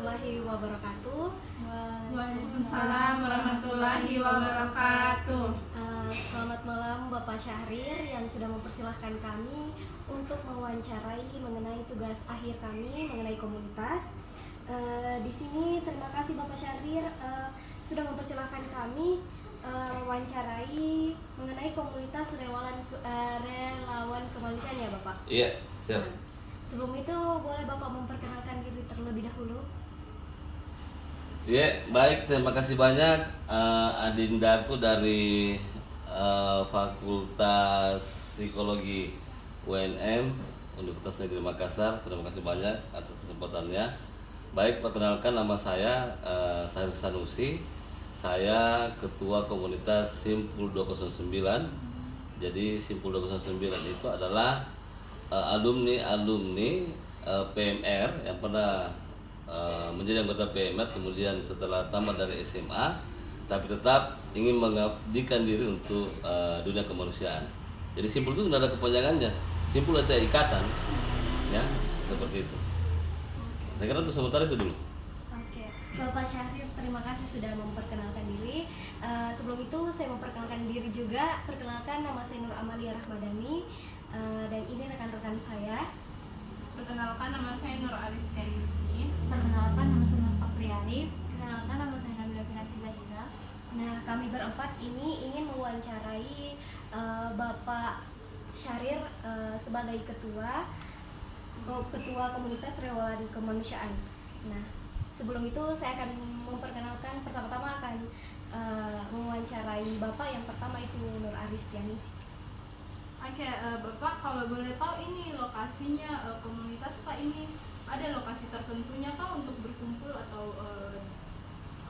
warahmatullahi wabarakatuh. Waalaikumsalam warahmatullahi wabarakatuh. Selamat malam Bapak Syahrir yang sudah mempersilahkan kami untuk mewawancarai mengenai tugas akhir kami mengenai komunitas. Di sini terima kasih Bapak Syahrir sudah mempersilahkan kami mewawancarai mengenai komunitas relawan kemanusiaan ya Bapak. Iya, siap. Sebelum itu boleh Bapak memperkenalkan diri terlebih dahulu. Iya, baik, terima kasih banyak Adindaku dari Fakultas Psikologi UNM Universitas Negeri Makassar. Terima kasih banyak atas kesempatannya. Baik, perkenalkan nama saya Syahrir Sanusi. Saya Ketua Komunitas Simpul 209. Jadi Simpul 209 itu adalah alumni PMR yang pernah menjadi anggota PMR, kemudian setelah tamat dari SMA tapi tetap ingin mengabdikan diri untuk dunia kemanusiaan. Jadi Simpul itu tidak ada kepanjangannya, Simpul itu ikatan, ya seperti itu. Saya kira untuk sementara itu dulu. Oke, Bapak Syahrir, terima kasih sudah memperkenalkan diri. Sebelum itu saya memperkenalkan diri juga. Perkenalkan, nama saya Nur Amalia Rahmadani, dan ini rekan-rekan saya. Perkenalkan, nama saya Nur Aristianisi. Perkenalkan, nama saya Nur Fakri Arif. Perkenalkan, nama saya Nabila Finati Zahira. Nah, kami berempat ini ingin mewawancarai Bapak Syahrir sebagai ketua komunitas relawan kemanusiaan. Nah, sebelum itu saya akan memperkenalkan, pertama-tama akan mewawancarai Bapak yang pertama itu Nur Aristianisi. Oke, Bapak kalau boleh tahu ini lokasinya komunitas Pak ini ada lokasi tertentunya Pak untuk berkumpul atau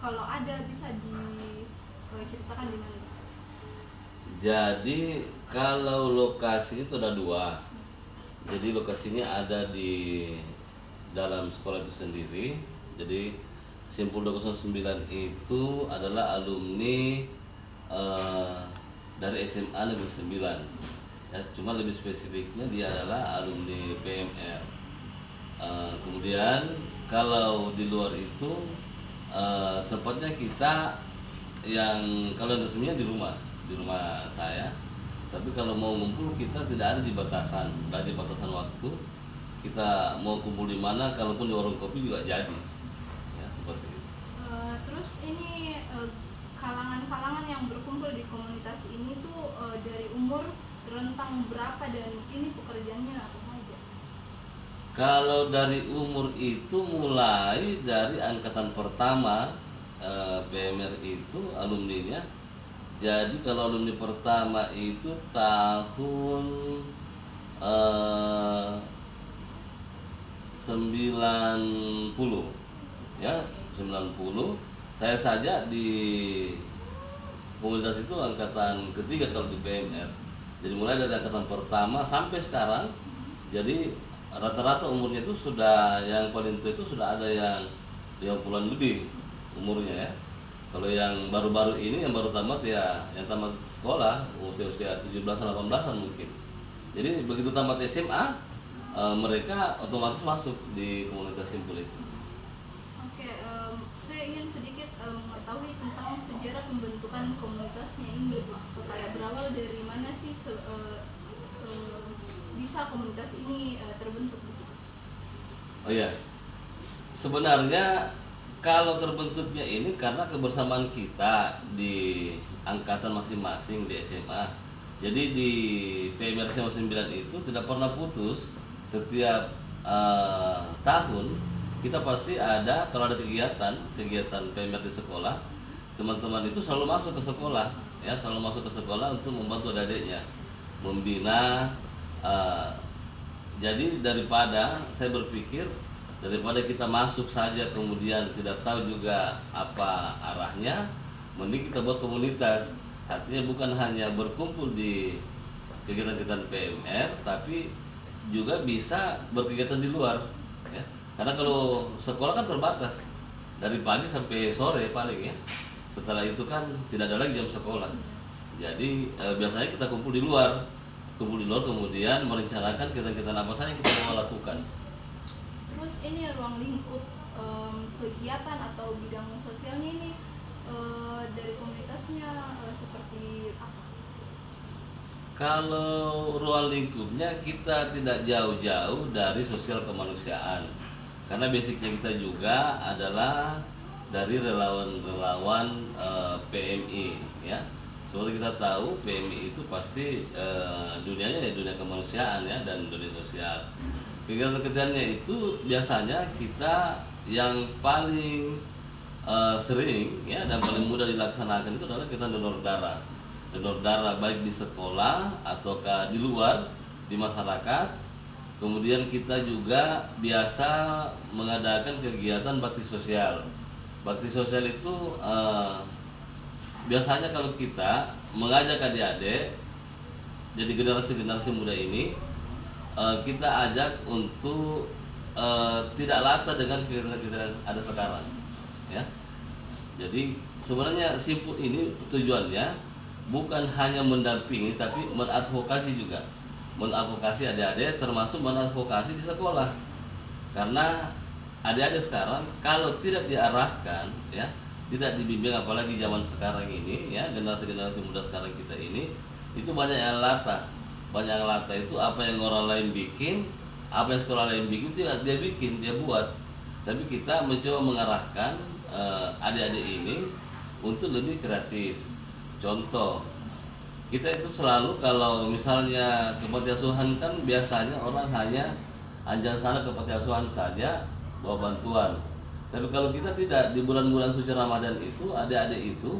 kalau ada bisa diceritakan di mana? Jadi kalau lokasi itu ada dua. Jadi lokasinya ada di dalam sekolah itu sendiri. Jadi Simpul 209 itu adalah alumni dari SMA Negeri 9. Ya, cuma lebih spesifiknya dia adalah alumni PMR. Kemudian kalau di luar itu tempatnya kita yang kalau resminya di rumah saya. Tapi kalau mau ngumpul kita tidak ada di batasan waktu. Kita mau kumpul di mana, kalaupun di warung kopi juga jadi. Ya, seperti itu. Terus ini kalangan-kalangan yang berkumpul di komunitas ini tuh dari umur rentang berapa dan ini pekerjaannya apa saja? Kalau dari umur itu mulai dari angkatan pertama PMR itu alumninya. Jadi kalau alumni pertama itu tahun 90, ya 90. Saya saja di komunitas itu angkatan ketiga kalau di PMR. Jadi mulai dari angkatan pertama sampai sekarang. Jadi rata-rata umurnya itu sudah, yang paling tua itu sudah ada yang 50-an lebih umurnya ya. Kalau yang baru-baru ini, yang baru tamat ya, yang tamat sekolah usia 17-an 18-an mungkin. Jadi begitu tamat SMA mereka otomatis masuk di komunitas Simpul itu. Oke, saya ingin sedikit mengetahui tentang sejarah pembentukan komunitasnya ini, kayak berawal dari mana sih bisa komunitas ini terbentuk? Oh iya, sebenarnya kalau terbentuknya ini karena kebersamaan kita di angkatan masing-masing di SMA. Jadi di PMR SMA 9 itu tidak pernah putus. Setiap tahun kita pasti ada, kalau ada kegiatan PMR di sekolah, teman-teman itu selalu masuk ke sekolah, ya selalu masuk ke sekolah untuk membantu adik-adiknya, membina. Jadi saya berpikir daripada kita masuk saja kemudian tidak tahu juga apa arahnya, mending kita buat komunitas. Artinya bukan hanya berkumpul di kegiatan-kegiatan PMR, tapi juga bisa berkegiatan di luar, ya. Karena kalau sekolah kan terbatas dari pagi sampai sore paling ya. Setelah itu kan tidak ada lagi jam sekolah. Jadi biasanya kita kumpul di luar kemudian merencanakan kegiatan-kegiatan apa saja yang kita mau lakukan. Terus ini ruang lingkup kegiatan atau bidang sosialnya ini dari komunitasnya seperti apa? Kalau ruang lingkupnya kita tidak jauh-jauh dari sosial kemanusiaan, karena basicnya kita juga adalah dari relawan-relawan PMI ya. Seperti kita tahu PMI itu pasti dunianya ya dunia kemanusiaan ya dan dunia sosial. Kegiatan-kegiatannya itu biasanya kita yang paling sering ya dan paling mudah dilaksanakan itu adalah kita donor darah baik di sekolah ataukah di luar di masyarakat. Kemudian kita juga biasa mengadakan kegiatan bakti sosial. Bakti sosial itu biasanya kalau kita mengajak adik-adik, jadi generasi muda ini kita ajak untuk tidak latah dengan kegiatan-kegiatan yang ada sekarang ya. Jadi sebenarnya simpul ini tujuannya bukan hanya mendampingi tapi mengadvokasi juga, mengadvokasi adik-adik, termasuk mengadvokasi di sekolah. Karena adik-adik sekarang kalau tidak diarahkan ya, tidak dibimbing, apalagi zaman sekarang ini ya, generasi muda sekarang kita ini itu banyak yang latah. Banyak yang latah itu apa yang orang lain bikin, apa yang sekolah lain bikin tidak dia bikin, dia buat. Tapi kita mencoba mengarahkan adik-adik ini untuk lebih kreatif. Contoh, kita itu selalu kalau misalnya ke panti asuhan kan biasanya orang hanya anjang sana ke panti asuhan saja bawa bantuan. Tapi kalau kita tidak, di bulan-bulan suci Ramadan itu adik-adik itu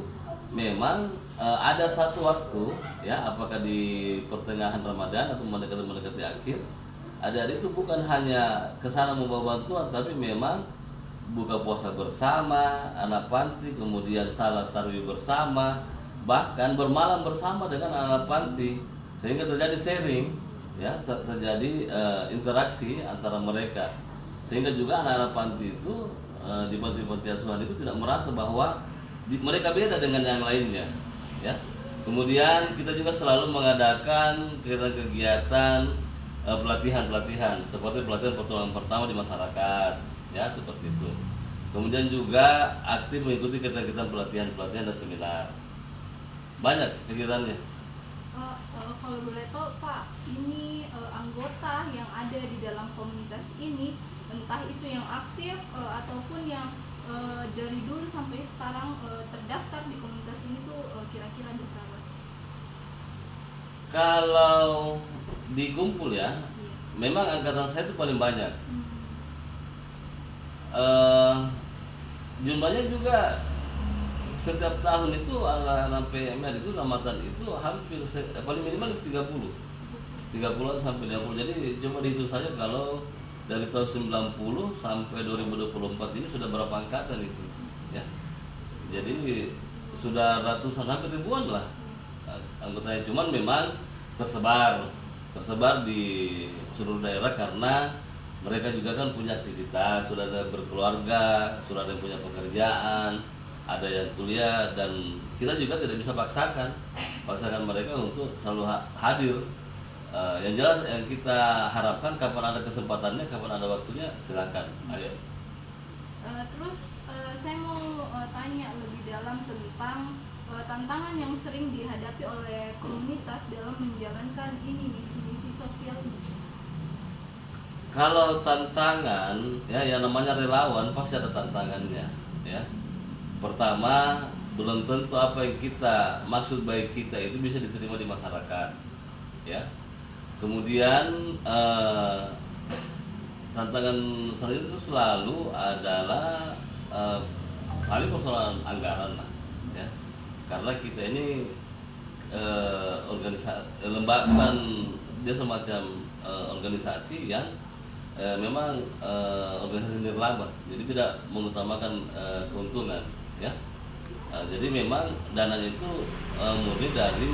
memang ada satu waktu ya, apakah di pertengahan Ramadan atau mendekati akhir, adik-adik itu bukan hanya ke sana membawa bantuan, tapi memang buka puasa bersama anak panti, kemudian salat tarawih bersama, bahkan bermalam bersama dengan anak panti, sehingga terjadi sharing ya, terjadi interaksi antara mereka, sehingga juga anak-anak panti itu di panti-panti asuhan itu tidak merasa bahwa mereka beda dengan yang lainnya ya. Kemudian kita juga selalu mengadakan kegiatan-kegiatan pelatihan seperti pelatihan pertolongan pertama di masyarakat ya, seperti itu. Kemudian juga aktif mengikuti kegiatan pelatihan dan seminar. Banyak kegiatannya. Kalau boleh tahu Pak, ini anggota yang ada di dalam komunitas ini, entah itu yang aktif ataupun yang dari dulu sampai sekarang terdaftar di komunitas ini tuh kira-kira ada berapa sih? Kalau dikumpul ya, Iya. memang angkatan saya itu paling banyak. Jumlahnya juga setiap tahun itu anak-anak PMR itu tamatan itu hampir paling minimal 30 sampai 50. Jadi coba dihitung saja kalau dari tahun 90 sampai 2024 ini sudah berapa angkatan itu ya. Jadi sudah ratusan hampir ribuan lah anggotanya, cuman memang tersebar di seluruh daerah karena mereka juga kan punya aktivitas, sudah ada berkeluarga, sudah ada yang punya pekerjaan, ada yang kuliah, dan kita juga tidak bisa paksakan mereka untuk selalu hadir. Yang jelas yang kita harapkan kapan ada kesempatannya, kapan ada waktunya, silakan. Ayo. Terus saya mau tanya lebih dalam tentang tantangan yang sering dihadapi oleh komunitas dalam menjalankan ini misi sosial ini. Kalau tantangan ya, yang namanya relawan pasti ada tantangannya ya. Pertama, belum tentu apa yang kita maksud baik kita itu bisa diterima di masyarakat ya. Kemudian tantangan selanjutnya itu selalu adalah paling persoalan anggaran lah ya, karena kita ini lembaga dia semacam organisasi yang memang organisasi nirlaba, jadi tidak mengutamakan keuntungan ya. Jadi memang dananya itu murni dari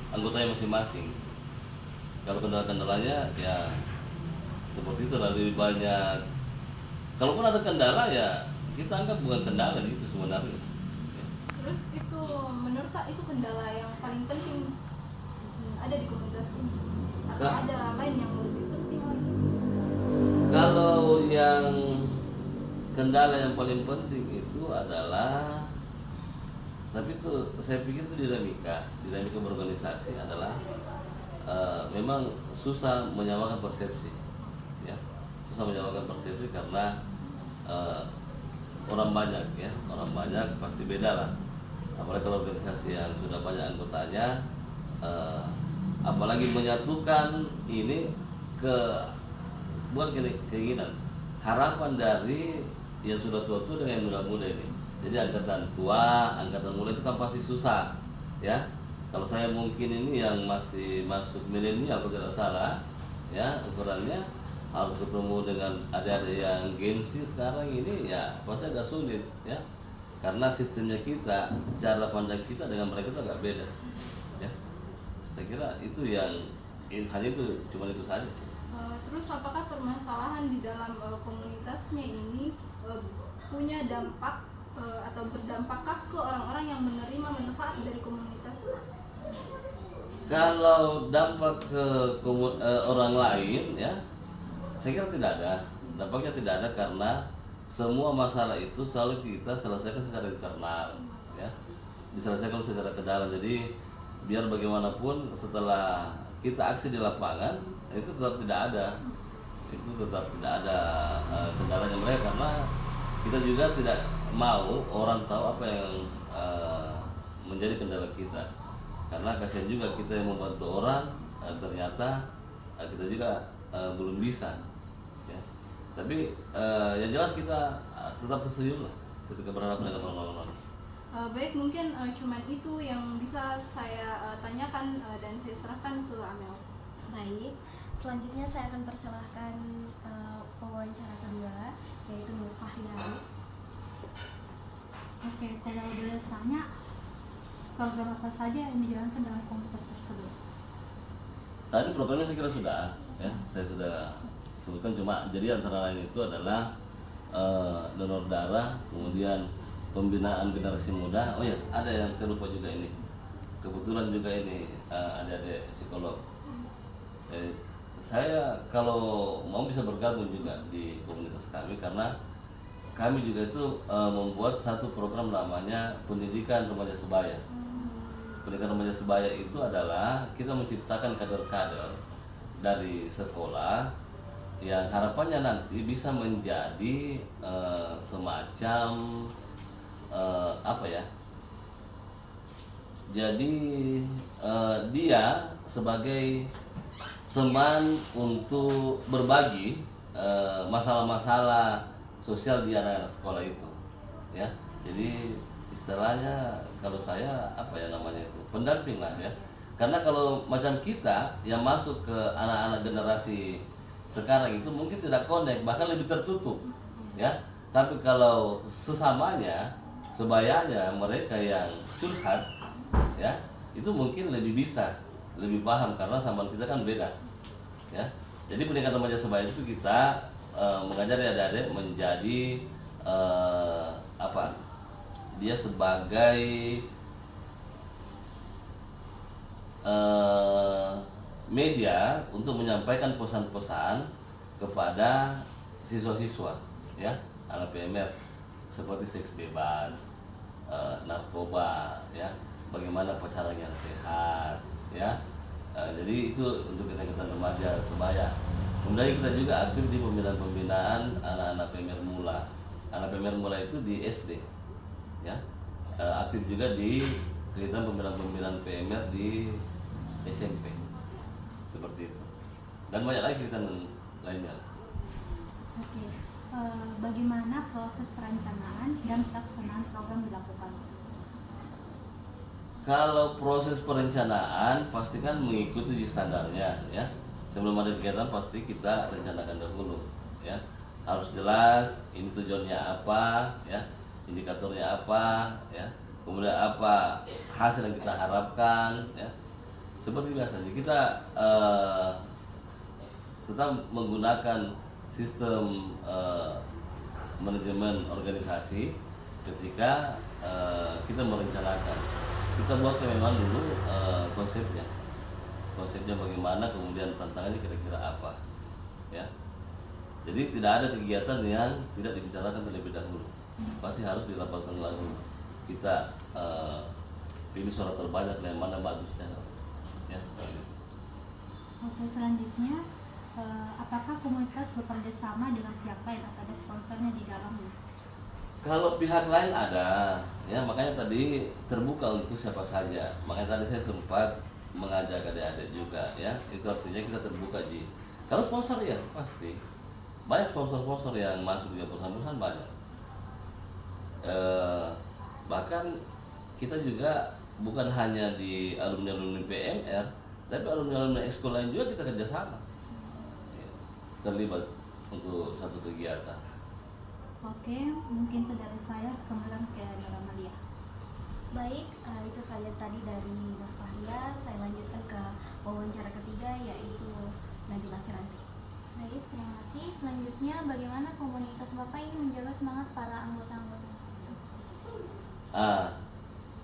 anggotanya masing-masing. Kalau kendala-kendalanya ya seperti itu, lebih banyak. Kalaupun ada kendala ya kita anggap bukan kendala gitu sebenarnya. Terus itu menurut Kak itu kendala yang paling penting ada di komunitas ini, atau ada lain yang lebih penting lagi? Kalau yang kendala yang paling penting itu adalah, tapi itu saya pikir itu dinamika berorganisasi adalah memang susah menyamakan persepsi, ya, susah menyamakan persepsi karena orang banyak, ya, orang banyak pasti beda lah, apalagi kalau organisasi yang sudah banyak anggotanya, apalagi menyatukan ini ke bukan keinginan, harapan dari yang sudah tua-tua dengan yang muda-muda ini. Jadi angkatan tua, angkatan muda itu kan pasti susah, ya. Kalau saya mungkin ini yang masih masuk milenial kalau tidak salah, ya, ukurannya harus ketemu dengan adik-adik yang Gen Z sekarang ini, ya pasti agak sulit, ya. Karena sistemnya kita, cara pandang kita dengan mereka itu agak beda, ya. Saya kira itu yang hanya itu, cuma itu saja sih. Terus apakah permasalahan di dalam komunitasnya ini punya dampak atau berdampakkah ke orang-orang yang menerima manfaat dari komunitas? Kalau dampak ke orang lain, ya, saya kira tidak ada. Dampaknya tidak ada karena semua masalah itu selalu kita selesaikan secara internal, ya, diselesaikan secara ke dalam. Jadi biar bagaimanapun setelah kita aksi di lapangan itu tetap tidak ada, kendalanya mereka, karena kita juga tidak mau orang tahu apa yang menjadi kendala kita, karena kasihan juga kita yang membantu orang ternyata kita juga belum bisa, ya. Tapi yang jelas kita tetap tersenyum lah ketika berhadapan dengan orang-orang. Baik, mungkin cuman itu yang bisa saya tanyakan dan saya serahkan ke Amel. Baik, selanjutnya saya akan persilahkan pewawancara kedua, yaitu Nur Fahriani. Oke, kalau boleh tanya, program apa saja yang dijalankan dalam komunitas tersebut? Tadi programnya saya kira sudah, ya, saya sudah sebutkan, cuma jadi antara lain itu adalah donor darah, kemudian pembinaan generasi muda. Oh ya, ada yang saya lupa juga ini. Kebetulan juga ini adik-adik psikolog. Saya kalau mau bisa bergabung juga di komunitas kami, karena kami juga itu membuat satu program namanya Pendidikan Remaja Sebaya. Pendidikan Remaja Sebaya itu adalah kita menciptakan kader-kader dari sekolah yang harapannya nanti bisa menjadi semacam apa ya? Jadi dia sebagai teman untuk berbagi masalah-masalah sosial di anak-anak sekolah itu, ya. Jadi istilahnya kalau saya apa ya namanya itu, pendamping lah, ya. Karena kalau macam kita yang masuk ke anak-anak generasi sekarang itu mungkin tidak connect, bahkan lebih tertutup, ya. Tapi kalau sesamanya, sebayanya mereka yang curhat, ya, itu mungkin lebih bisa, lebih paham, karena zaman kita kan beda, ya. Jadi pendidikan remaja sebaya itu kita mengajari adik-adik menjadi apa? Dia sebagai media untuk menyampaikan pesan-pesan kepada siswa-siswa, ya, anak PMR, seperti seks bebas, narkoba, ya, bagaimana pacaran yang sehat, ya. Jadi itu untuk kita remaja sebaya. Kemudian kita juga aktif di pembinaan anak-anak PMR Mula. Anak PMR Mula itu di SD, ya. Aktif juga di kegiatan pembinaan PMR di SMP, seperti itu. Dan banyak lagi kegiatan lainnya. Oke, bagaimana proses perencanaan dan pelaksanaan program dilakukan? Kalau proses perencanaan pasti kan mengikuti standarnya, ya. Sebelum ada kegiatan pasti kita rencanakan dahulu, ya. Harus jelas ini tujuannya apa, ya, indikatornya apa, ya, kemudian apa hasil yang kita harapkan, ya. Seperti biasanya kita tetap menggunakan sistem manajemen organisasi ketika kita merencanakan. Kita buatkan memang dulu konsepnya bagaimana, kemudian tantangannya kira-kira apa, ya. Jadi tidak ada kegiatan yang tidak dibicarakan terlebih dahulu. Pasti harus dirapatkan langsung. Kita pilih suara terbanyak dan mana bagusnya. Ya. Oke, selanjutnya apakah komunitas bekerja sama dengan pihak lain atau ada sponsornya di dalamnya? Kalau pihak lain ada, ya makanya tadi terbuka untuk siapa saja. Makanya tadi saya sempat mengajak adik-adik juga, ya itu artinya kita terbuka Ji. Kalau sponsor ya pasti banyak sponsor-sponsor yang masuk di perusahaan-perusahaan banyak. Bahkan kita juga bukan hanya di alumni PMR, tapi alumni ekskul lain juga kita kerjasama, terlibat untuk satu kegiatan. Oke, mungkin itu dari saya. Sekarang ke Nora Malia. Baik, itu saja tadi dari Mbak Fahria. Saya lanjutkan ke wawancara ketiga, yaitu Nabila Firanti. Baik, terima kasih. Selanjutnya, bagaimana komunitas Bapak ini menjaga semangat para anggota-anggota?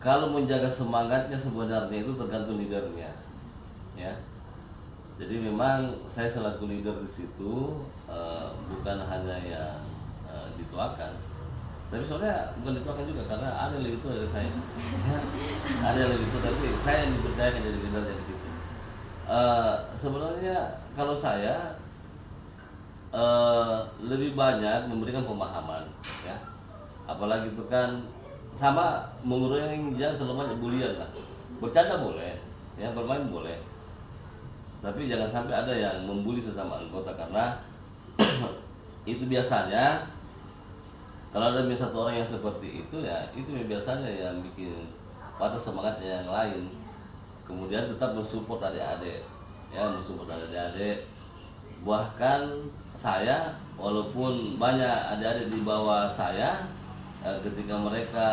Kalau menjaga semangatnya sebenarnya itu tergantung leadernya, ya. Jadi memang saya selaku leader di situ bukan hanya yang dituakan, tapi sebenarnya bukan dituakan juga karena ada yang lebih tua dari saya. Ada yang lebih tua, tapi saya yang dipercayakan jadi leadernya di situ. Sebenarnya kalau saya lebih banyak memberikan pemahaman, ya. Apalagi itu kan sama mengurangi jangan terlalu banyak bulian lah. Bercanda boleh, ya bermain boleh, tapi jangan sampai ada yang membuli sesama anggota karena itu biasanya kalau ada satu orang yang seperti itu ya itu biasanya yang bikin patah semangatnya yang lain. Kemudian tetap mensupport adik-adik, ya mensupport adik-adik. Bahkan saya walaupun banyak adik-adik di bawah saya ketika mereka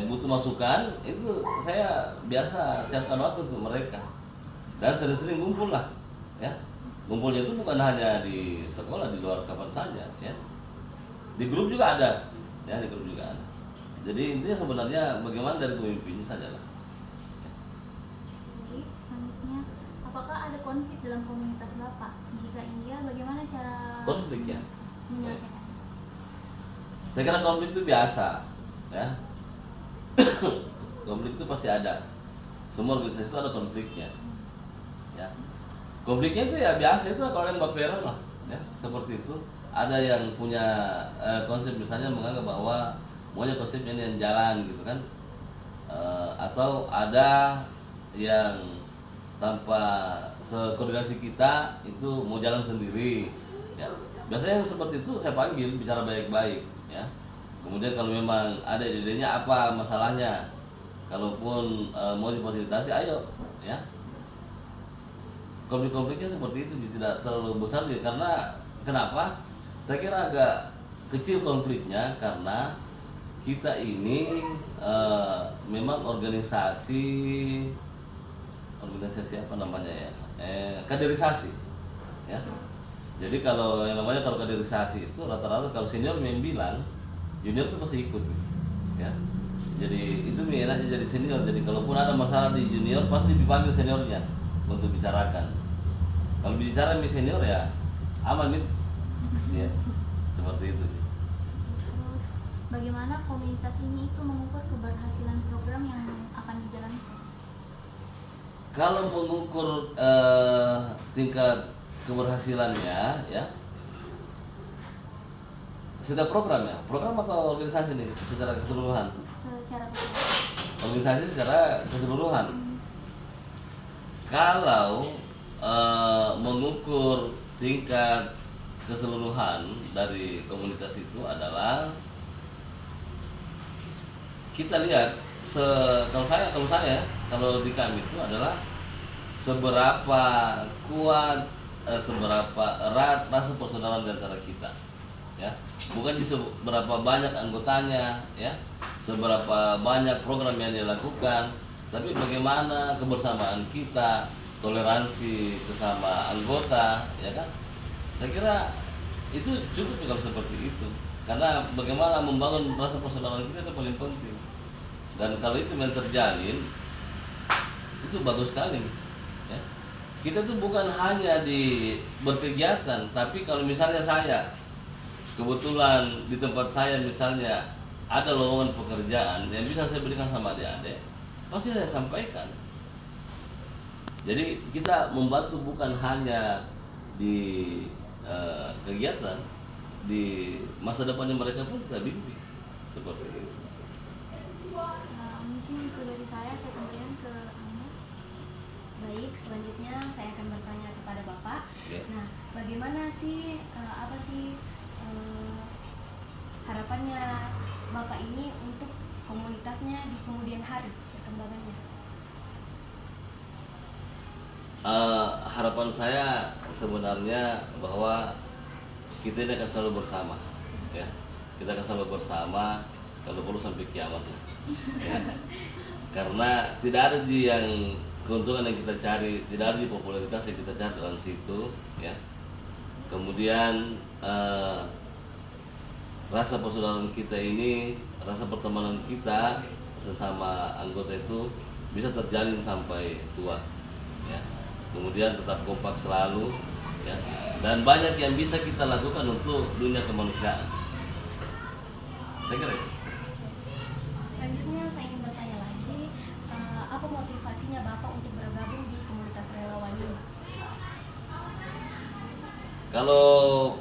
butuh masukan itu saya biasa siapkan waktu untuk mereka dan sering-sering ngumpul lah, ya. Ngumpulnya itu bukan hanya di sekolah, di luar kapan saja, ya. Di grup juga ada, ya di grup juga ada. Jadi intinya sebenarnya bagaimana dari pemimpinnya saja lah. Baik, selanjutnya, apakah ada konflik dalam komunitas Bapak? Jika iya, bagaimana cara Konflik ya. menyelesaikan? Saya kira konflik itu biasa, ya. Konflik itu pasti ada. Semua organisasi itu ada konfliknya, ya. Konfliknya itu ya biasa itu kalau yang baperan lah, ya seperti itu. Ada yang punya konsep misalnya menganggap bahwa maunya konsep ini yang jalan gitu kan, atau ada yang tanpa koordinasi kita itu mau jalan sendiri, ya. Biasanya yang seperti itu saya panggil bicara baik-baik, ya. Kemudian kalau memang ada idenya apa masalahnya, kalaupun mau difasilitasi ayo, ya. Konflik-konfliknya seperti itu tidak terlalu besar ya, karena kenapa? Saya kira agak kecil konfliknya karena kita ini memang organisasi apa namanya ya, kaderisasi, ya. Jadi kalau yang namanya kalau kaderisasi itu rata-rata kalau senior main bilang, junior itu pasti ikut, ya. Jadi itu enaknya jadi senior. Jadi kalaupun ada masalah di junior pasti dipanggil seniornya untuk bicarakan. Kalau bicara sama senior ya aman nih, ya seperti itu. Terus, bagaimana komunitas ini itu mengukur keberhasilan program yang akan dijalankan? Kalau mengukur tingkat keberhasilannya, ya setiap program ya, program atau organisasi nih secara keseluruhan. Secara keseluruhan. Organisasi secara keseluruhan. Kalau mengukur tingkat keseluruhan dari komunitas itu adalah kita lihat kalau di kami itu adalah seberapa kuat, seberapa erat rasa persaudaraan di antara kita, ya. Bukan di seberapa banyak anggotanya, ya, seberapa banyak program yang dilakukan, tapi bagaimana kebersamaan kita, toleransi sesama anggota, ya kan? Saya kira itu cukup kalau seperti itu, karena bagaimana membangun rasa persaudaraan kita itu paling penting. Dan kalau itu yang terjalin, itu bagus sekali, ya. kita tuh bukan hanya di berkegiatan, tapi kalau misalnya saya kebetulan di tempat saya misalnya ada lowongan pekerjaan yang bisa saya berikan sama adik-adik, pasti saya sampaikan. Jadi kita membantu bukan hanya di kegiatan, di masa depannya mereka pun kita bimbing seperti itu. Mungkin itu dari saya kembalikan ke Anda. Baik, selanjutnya saya akan bertanya kepada Bapak. Ya. Nah, bagaimana sih apa sih harapannya Bapak ini untuk komunitasnya di kemudian hari perkembangannya? Harapan saya sebenarnya bahwa kita ini akan selalu bersama, ya. Kita akan selalu bersama, kalau perlu sampai kiamat lah. Ya. Karena tidak ada di yang keuntungan yang kita cari, tidak ada di popularitas yang kita cari dalam situ, ya. Kemudian rasa persaudaraan kita ini, rasa pertemanan kita sesama anggota itu bisa terjalin sampai tua, ya. Kemudian tetap kompak selalu, ya. Dan banyak yang bisa kita lakukan untuk dunia kemanusiaan. Saya kira itu. Selanjutnya saya ingin bertanya lagi, apa motivasinya Bapak untuk bergabung di komunitas relawan ini? Kalau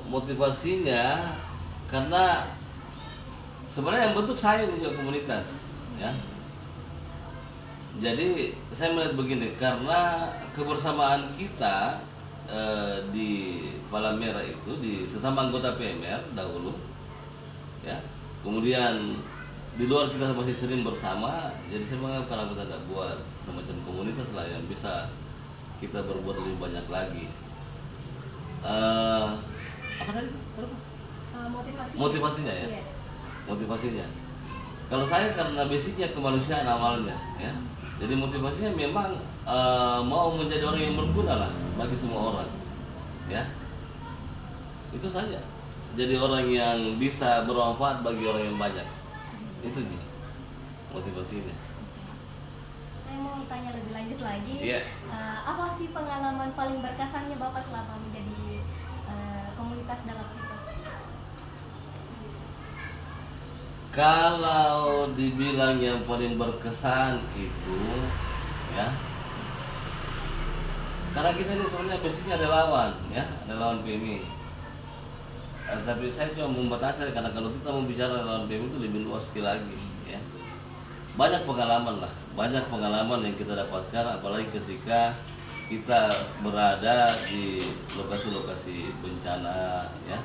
motivasinya karena sebenarnya yang bentuk saya ini juga komunitas, ya. Jadi saya melihat begini, karena kebersamaan kita di Palang Merah itu di sesama anggota PMR dahulu, ya. Kemudian di luar kita masih sering bersama, jadi saya menganggap kalau kita tidak buat semacam komunitas lah yang bisa kita berbuat lebih banyak lagi. Apa tadi? Motivasinya ya. Iya. Motivasinya. Kalau saya karena basicnya kemanusiaan awalnya, ya. Jadi motivasinya memang mau menjadi orang yang berguna lah bagi semua orang, ya. Itu saja. Jadi orang yang bisa bermanfaat bagi orang yang banyak. Itu dia motivasinya. Saya mau tanya lebih lanjut lagi. Iya. Apa sih pengalaman paling berkesannya Bapak selama menjadi komunitas dalam situ? Kalau dibilang yang paling berkesan itu, ya, karena kita ini sebenarnya basicnya relawan, ya, relawan PMI. Tapi saya cuma membatasi karena kalau kita mau bicara relawan PMI itu lebih luas lagi, ya. Banyak pengalaman lah, banyak pengalaman yang kita dapatkan, apalagi ketika kita berada di lokasi-lokasi bencana, ya,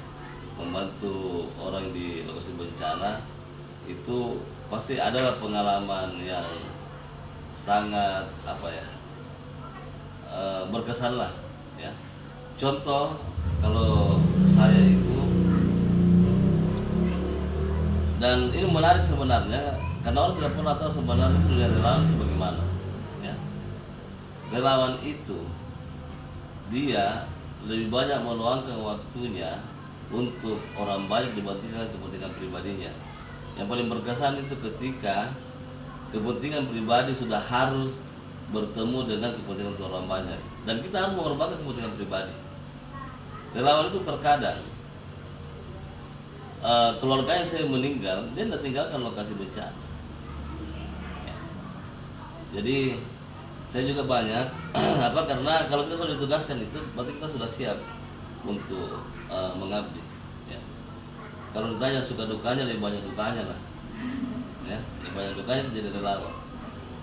membantu orang di lokasi bencana. Itu pasti adalah pengalaman yang sangat berkesan lah, ya. Contoh kalau saya itu, dan ini menarik sebenarnya karena orang tidak pernah tahu sebenarnya dunia relawan itu bagaimana, ya. Relawan itu dia lebih banyak meluangkan waktunya untuk orang banyak dibandingkan kepentingan pribadinya. Yang paling berkesan itu ketika kepentingan pribadi sudah harus bertemu dengan kepentingan untuk orang banyak, dan kita harus mengorbankan kepentingan pribadi. Relawan itu terkadang keluarganya saya meninggal, dia tidak tinggalkan lokasi bencana, ya. Jadi saya juga banyak karena kalau kita sudah ditugaskan itu berarti kita sudah siap untuk mengabdi, ya. Kalau ditanya suka dukanya, lebih banyak dukanya lah, ya. Lebih banyak dukanya jadi relawan.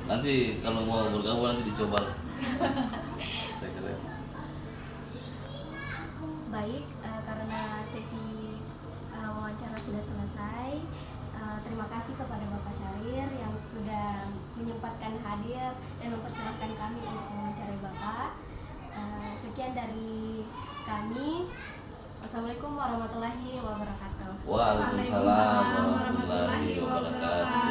Nanti kalau mau bergabung nanti dicoba lah. Saya kira. Baik, karena sesi wawancara sudah selesai, terima kasih kepada Bapak Syahrir yang sudah menyempatkan hadir dan mempersilahkan kami untuk mewawancarai Bapak. Sekian dari kami. Wassalamualaikum warahmatullahi wabarakatuh. Waalaikumsalam warahmatullahi wabarakatuh.